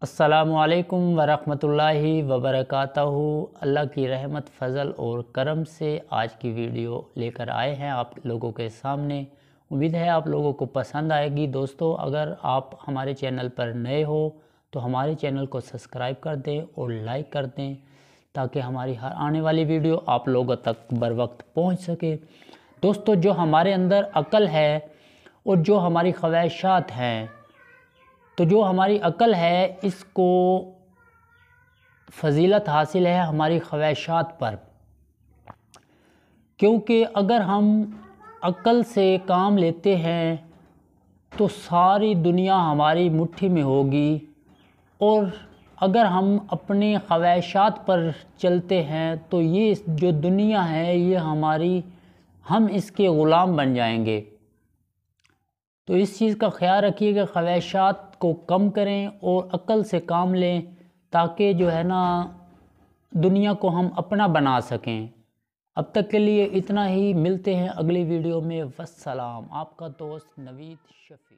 अस्सलामुअलैकुम वरहमतुल्लाहि वबरकातहू। अल्लाह की रहमत फ़ज़ल और करम से आज की वीडियो लेकर आए हैं आप लोगों के सामने। उम्मीद है आप लोगों को पसंद आएगी। दोस्तों, अगर आप हमारे चैनल पर नए हो तो हमारे चैनल को सब्सक्राइब कर दें और लाइक कर दें ताकि हमारी हर आने वाली वीडियो आप लोगों तक बर वक्त पहुँच सके। दोस्तों, जो हमारे अंदर अक्ल है और जो हमारी ख्वाहिशात हैं, तो जो हमारी अक्ल है इसको फजीलत हासिल है हमारी ख्वाहिशात पर, क्योंकि अगर हम अक्ल से काम लेते हैं तो सारी दुनिया हमारी मुट्ठी में होगी, और अगर हम अपनी ख्वाहिशात पर चलते हैं तो ये जो दुनिया है ये हम इसके ग़ुलाम बन जाएंगे। तो इस चीज़ का ख्याल रखिए कि ख्वाहिशात को कम करें और अक्ल से काम लें ताकि जो है ना दुनिया को हम अपना बना सकें। अब तक के लिए इतना ही, मिलते हैं अगली वीडियो में। वस्सलाम। आपका दोस्त नवीद शफी।